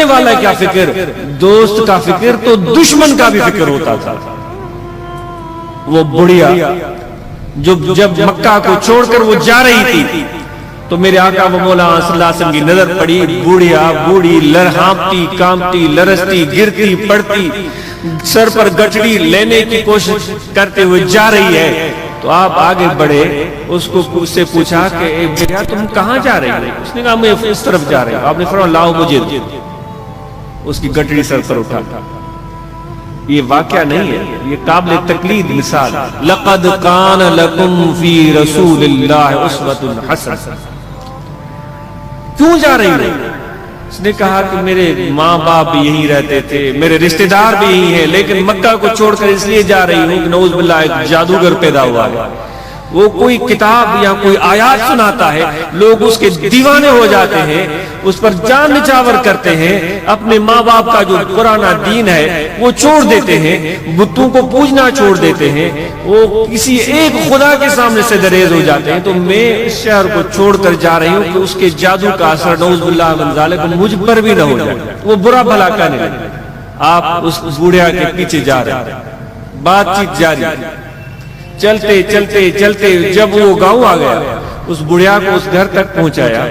والا کیا فکر، دوست کا فکر تو دشمن کا بھی فکر ہوتا تھا۔ وہ بڑھیا جب مکہ کو چھوڑ کر وہ جا رہی تھی تو میرے آقا و مولا صلی اللہ علیہ وسلم کی نظر پڑی، بوڑھی لرہانپتی کامتی لرزتی گرتی پڑتی سر پر گٹڑی لینے کی کوشش کرتے ہوئے جا رہی ہے، تو آپ آگے بڑھے، اس سے پوچھا کہ اے بیٹا تم کہاں جا رہی ہو؟ اس نے کہا میں اس طرف جا رہی ہوں۔ آپ نے فرمایا لاؤ مجھے، اس کی گٹڑی سر پر اٹھا۔ یہ واقعہ نہیں ہے، یہ قابل تقلید مثال۔ لقد کان لکم فی رسول اللہ اسوۃ حسنہ۔ کیوں جا رہی ہے؟ اس نے کہا کہ میرے ماں باپ بھی یہیں رہتے تھے، میرے رشتہ دار بھی یہیں ہیں، لیکن مکہ کو چھوڑ کر اس لیے جا رہی ہوں کہ نعوذ باللہ ایک جادوگر پیدا ہوا ہے، وہ کوئی کتاب یا کوئی آیات سناتا ہے، لوگ اس کے دیوانے ہو جاتے ہیں، اس پر جان نچھاور کرتے ہیں، اپنے ماں باپ کا جو پرانا دین ہے وہ چھوڑ دیتے ہیں، بتوں کو پوجنا چھوڑ دیتے ہیں، وہ کسی ایک خدا کے سامنے سے دریز ہو جاتے ہیں۔ تو میں اس شہر کو چھوڑ کر جا رہی ہوں کہ اس کے جادو کا اثر نعوذ باللہ من ذالک مجھ پر بھی نہ ہو جائے، وہ برا بھلا کرنے لگے۔ آپ اس بوڑھیا کے پیچھے جا رہے ہیں، بات چیت جاری، چلتے چلتے چلتے جب وہ گاؤں آ گیا، اس بڑھیا کو اس گھر تک پہنچایا،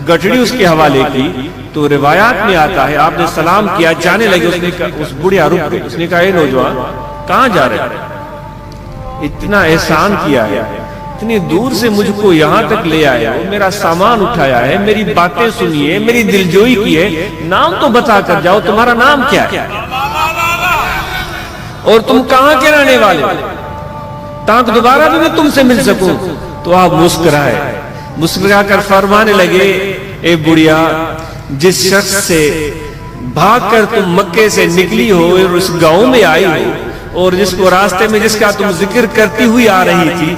گٹھڑی اس کے حوالے کی، تو روایات میں آتا ہے آپ نے سلام کیا، جانے لگے، اس بڑھیا رک گئی، اس نے کہا اے نوجوان کہاں جا رہے ہیں؟ اتنا احسان کیا ہے، اتنی دور سے مجھ کو یہاں تک لے آیا ہے، میرا سامان اٹھایا ہے، میری باتیں سنی ہے، میری دلجوئی کی ہے، نام تو بتا کر جاؤ، تمہارا نام کیا ہے اور تم کہاں کے رہنے والے ہو، تاکہ دوبارہ بھی میں تم سے مل سکوں۔ تو آپ مسکرا کر فرمانے لگے اے بڑھیا، جس شخص سے بھاگ کر تم مکے سے نکلی ہو اور اس گاؤں میں آئی ہو، اور جس کو راستے میں جس کا تم ذکر کرتی ہوئی آ رہی تھی،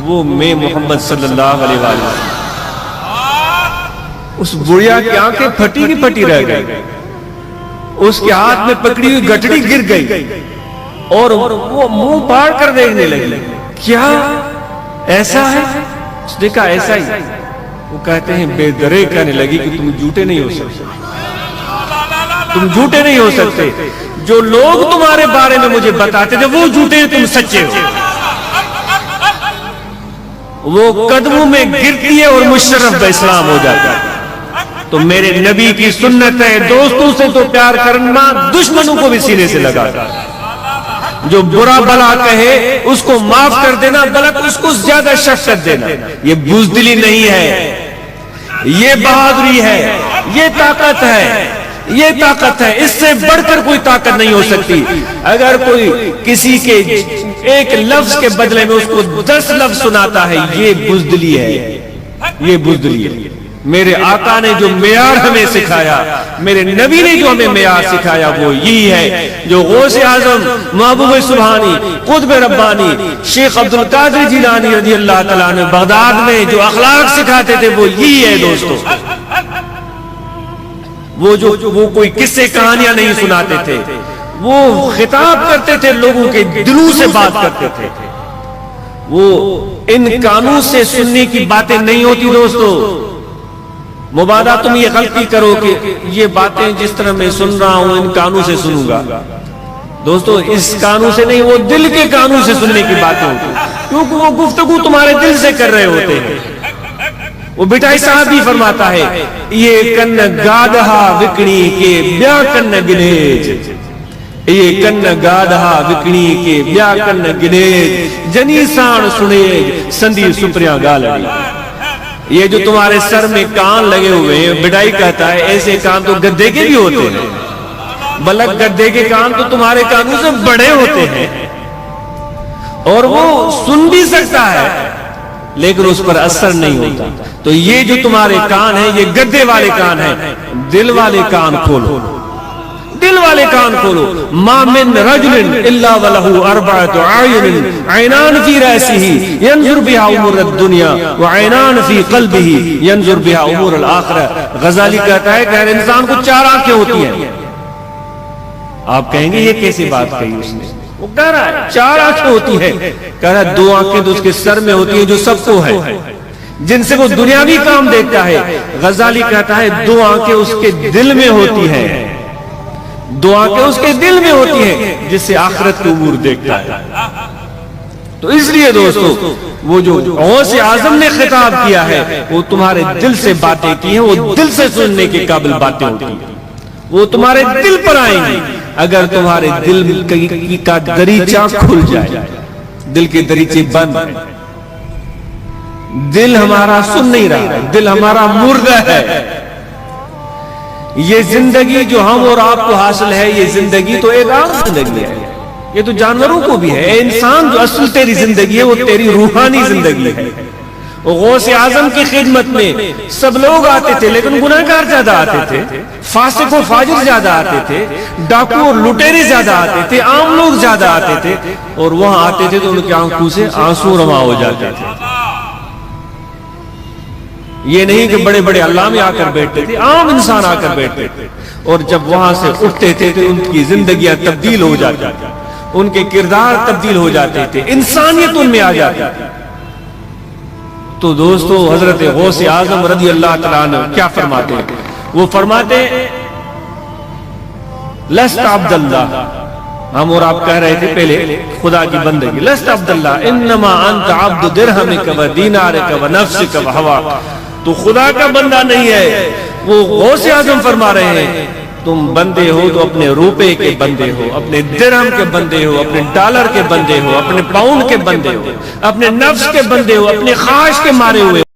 وہ میں محمد صلی اللہ علیہ وسلم۔ اس بڑھیا کی آنکھیں پھٹی کی پھٹی رہ گئی، اس کے ہاتھ میں پکڑی ہوئی گٹڑی گر گئی اور وہ منہ پاڑ کر دیکھنے لگی، کیا ایسا ہے؟ اس نے کہا ایسا ہی۔ وہ کہتے ہیں بے درے کہنے لگی کہ تم جھوٹے نہیں ہو سکتے، تم جھوٹے نہیں ہو سکتے، جو لوگ تمہارے بارے میں مجھے بتاتے تھے وہ جھوٹے ہیں، تم سچے ہو۔ وہ قدموں میں گرتی ہے اور مشرف باسلام ہو جاتا ہے۔ تو میرے نبی کی سنت ہے دوستوں سے تو پیار کرنا، دشمنوں کو بھی سینے سے لگاتا، جو برا بلا کہے اس کو معاف کر دینا، بلکہ اس کو زیادہ شفقت دینا۔ یہ بزدلی نہیں ہے، یہ بہادری ہے، یہ طاقت ہے، یہ طاقت ہے، اس سے بڑھ کر کوئی طاقت نہیں ہو سکتی۔ اگر کوئی کسی کے ایک لفظ کے بدلے میں اس کو 10 لفظ سناتا ہے، یہ بزدلی ہے، یہ بزدلی ہے۔ میرے آقا نے جو معیار ہمیں سکھایا، میرے نبی نے جو ہمیں معیار سکھایا، وہ یہی ہے جو غوث اعظم محبوب سبحانی قطب ربانی شیخ عبد القادر جیلانی رضی اللہ تعالیٰ عنہ بغداد میں جو اخلاق سکھاتے تھے، وہ یہی ہے دوستو۔ وہ کوئی قصے کہانیاں نہیں سناتے تھے، وہ خطاب کرتے تھے، لوگوں کے دلوں سے بات کرتے تھے۔ وہ ان کانوں سے سننے کی باتیں نہیں ہوتی دوستو۔ مبادہ تم یہ غلطی کرو کہ یہ باتیں جس طرح میں سن رہا ہوں ان کانوں سے سنوں گا، دوستو اس کانوں سے نہیں، وہ دل کے کانوں سے سننے کی باتیں ہوتی ہیں، کیونکہ وہ گفتگو تمہارے دل سے کر رہے ہوتے ہیں۔ وہ بٹائی صاحب بھی فرماتا ہے یہ کن گادہا وکڑی کے بیا کن گنیج، یہ کن گادہا وکڑی کے بیا کن گنیج، جنی سان سنیج سندی سپریاں گالڑی۔ یہ جو تمہارے سر میں کان لگے ہوئے ہیں، بڑائی کہتا ہے ایسے کان تو گدھے کے بھی ہوتے ہیں، بلکہ گدھے کے کان تو تمہارے کانوں سے بڑے ہوتے ہیں، اور وہ سن بھی سکتا ہے لیکن اس پر اثر نہیں ہوتا۔ تو یہ جو تمہارے کان ہیں یہ گدھے والے کان ہیں، دل والے کان کھولو، دل والے کان کھولو۔ ما من رجل الا ولہ اربعۃ اعین، عینان فی رأسہ ینظر بها امور الدنیا وعینان فی قلبہ ینظر بها امور الآخرہ۔ غزالی کہتا ہے کہ ہر انسان کو 4 آنکھیں ہوتی ہیں۔ آپ کہیں گے یہ کیسی بات کہی اس نے؟ وہ کہہ رہا ہے 4 آنکھیں ہوتی ہیں، کہہ رہا ہے 2 آنکھیں تو اس کے سر میں ہوتی ہیں جو سب کو ہے، جن سے وہ دنیاوی کام دیکھتا ہے۔ غزالی کہتا ہے 2 آنکھیں اس کے دل میں ہوتی ہیں، دعا کہ اس کے دل میں ہوتی ہے جس سے آخرت کے امور دیکھتا ہے۔ تو اس لیے دوستو وہ جو غوث اعظم نے خطاب کیا ہے وہ تمہارے دل سے باتیں کی ہیں، وہ دل سے سننے کے قابل باتیں ہوتی ہیں، وہ تمہارے دل پر آئیں گی اگر تمہارے دل کا دریچہ کھل جائے۔ دل کے دریچے بند ہیں، دل ہمارا سن نہیں رہا ہے، دل ہمارا مردہ ہے۔ یہ زندگی جو ہم اور آپ کو حاصل ہے، یہ زندگی تو ایک عام زندگی ہے، یہ تو جانوروں کو بھی ہے۔ انسان جو اصل تیری زندگی ہے وہ تیری روحانی زندگی ہے۔ غوث اعظم کی خدمت میں سب لوگ آتے تھے لیکن گناہگار زیادہ آتے تھے، فاسق و فاجر زیادہ آتے تھے، ڈاکو اور لٹیرے زیادہ آتے تھے، عام لوگ زیادہ آتے تھے، اور وہاں آتے تھے تو ان کی آنکھوں سے آنسو رواں ہو جاتے تھے۔ یہ نہیں کہ بڑے بڑے علامے آ کر بیٹھتے تھے، عام انسان آ کر بیٹھتے تھے، اور جب وہاں سے اٹھتے تھے تو ان کی زندگیاں تبدیل ہو جاتی تھی، ان کے کردار تبدیل ہو جاتے تھے، انسانیت ان میں آ جاتی تھی۔ تو دوستو حضرت غوث اعظم رضی اللہ تعالیٰ عنہ کیا فرماتے ہیں؟ وہ فرماتے ہیں لست عبداللہ، ہم اور آپ کہہ رہے تھے پہلے خدا کی بندگی، لست عبداللہ انما انت عبد درہمک و دینارک و نفسک و ہوا، تو خدا کا بندہ نہیں ہے۔ وہ غوث اعظم فرما رہے ہیں تم بندے ہو تو اپنے روپے کے بندے ہو، اپنے درہم کے بندے ہو، اپنے ڈالر کے بندے ہو، اپنے پاؤنڈ کے بندے ہو، اپنے نفس کے بندے ہو، اپنے خواہش کے مارے ہوئے